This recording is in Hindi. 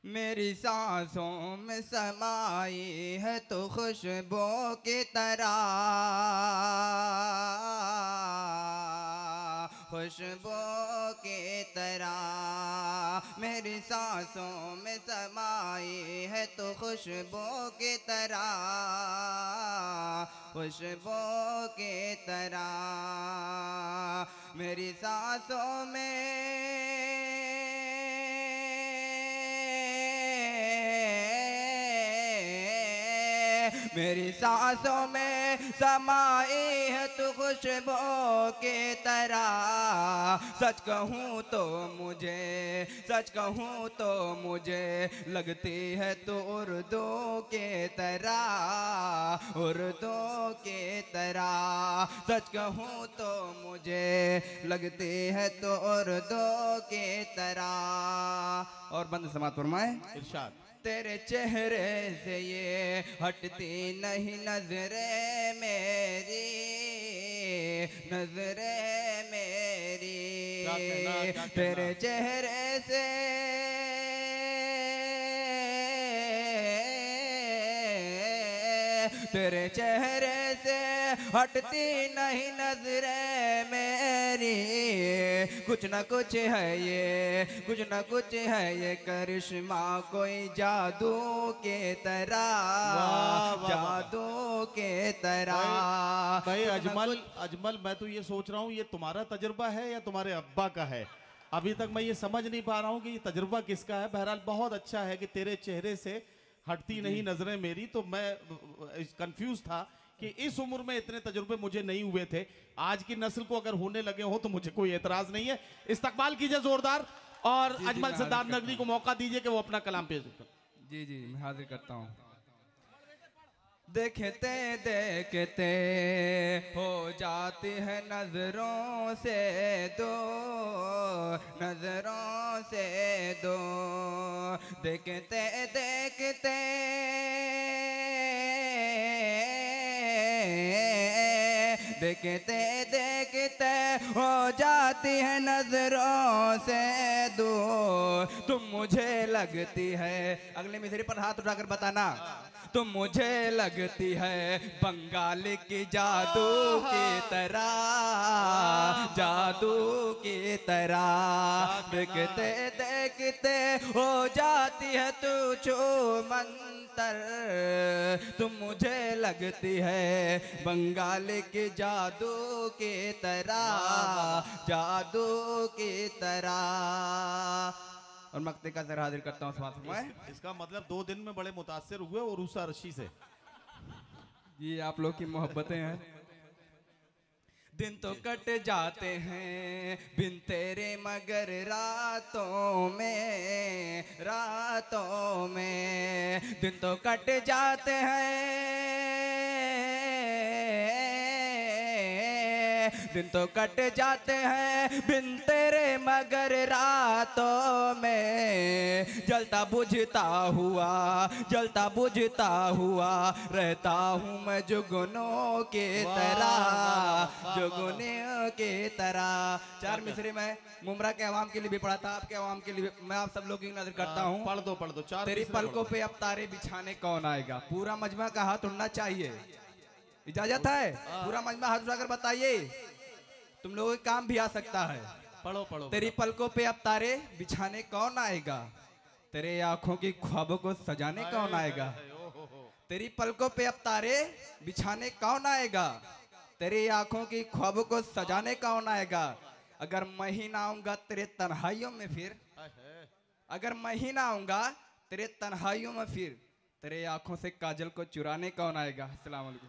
मेरी सांसों में समाई है तो खुशबू की तरह, खुशबू की तरह। मेरी सांसों में समाई है तो खुशबू की तरह, खुशबू की तरह। मेरी सांसों में मेरी सांसों में समाई है तू खुशबू की तरह। सच कहूँ तो मुझे, सच कहूँ तो मुझे लगती है तू उर्दू के तरह, उर्दू के तरह। सच कहूँ तो मुझे लगती है तू उर्दू के तरह। और बंद समात फरमाए इरशाद। तेरे चेहरे से ये हटती नहीं नजरें मेरी, नजरें मेरी। तेरे चेहरे से तेरे चेहरे से हटती नहीं नजरें मेरी। कुछ न कुछ है ये, कुछ न कुछ है ये करिश्मा कोई जादू के तरह, जादू के तरह। भाई अजमल मैं तो ये सोच रहा हूँ ये तुम्हारा तजुर्बा है या तुम्हारे अब्बा का है। अभी तक मैं ये समझ नहीं पा रहा हूँ कि ये तजुर्बा किसका है। बहरहाल बहुत अच्छा है कि तेरे चेहरे से हटती नहीं नजरें मेरी। तो मैं कंफ्यूज था कि इस उम्र में इतने तजुर्बे मुझे नहीं हुए थे। आज की नस्ल को अगर होने लगे हो तो मुझे कोई एतराज नहीं है। इस्तकबाल कीजिए जोरदार और अजमल सिद्धार्थ नकवी को मौका दीजिए कि वो अपना कलाम पेश करें। जी जी मैं हाजिर करता हूँ। देखते देखते हो जाती है नजरों से दो, नजरों से दो। देखते देखते देखते देखते हो जाती है नजरों से दूर। तुम मुझे लगती है, अगले मिसरे पर हाथ उठाकर बताना, तुम मुझे लगती है बंगाल की जादू की तरह, जादू की तरह। देखते देखते हो जाती है तू छूमंतर। तुम मुझे लगती है बंगाल की जादू की तरह, जादू की तरह। और मक्ते का जरा हाजिर करता हूँ। इसका मतलब 2 दिन में बड़े मुतासिर हुए और उषा रशी से। ये आप लोग की मोहब्बतें हैं। दिन तो कट जाते हैं बिन तेरे मगर रातों में, रातों में दिन तो कट जाते हैं, दिन तो कट जाते हैं बिन तेरे मगर रातों में। जलता बुझता हुआ, जलता बुझता हुआ रहता हूँ मैं जुगनों के तरह, जुगनों के तरह। 4 मिसरे मैं मुमरा के अवाम के लिए भी पढ़ा था, आपके अवाम के लिए मैं आप सब लोग की नजर करता हूँ। पढ़ दो पढ़ दो। 4 तेरी पलकों पे अब तारे बिछाने कौन आएगा। पूरा मजमा का हाथ उड़ना चाहिए, इजाजत है। पूरा मजमा हाथ उठाकर बताइए, तुम लोगों के काम भी आ सकता है। पढ़ो पढ़ो। तेरी पलकों पे अब तारे बिछाने कौन आएगा, तेरे आंखों की ख्वाबों को सजाने कौन आएगा। तेरी पलकों पे अब तारे बिछाने कौन आएगा, तेरी आंखों की ख्वाबों को सजाने कौन आएगा। अगर मैं ही ना आऊंगा तेरे तन्हाइयों में फिर, अगर मैं ही ना आऊंगा तेरे तन्हाइयों में फिर तेरे आंखों से काजल को चुराने कौन आएगा। अस्सलाम वालेकुम।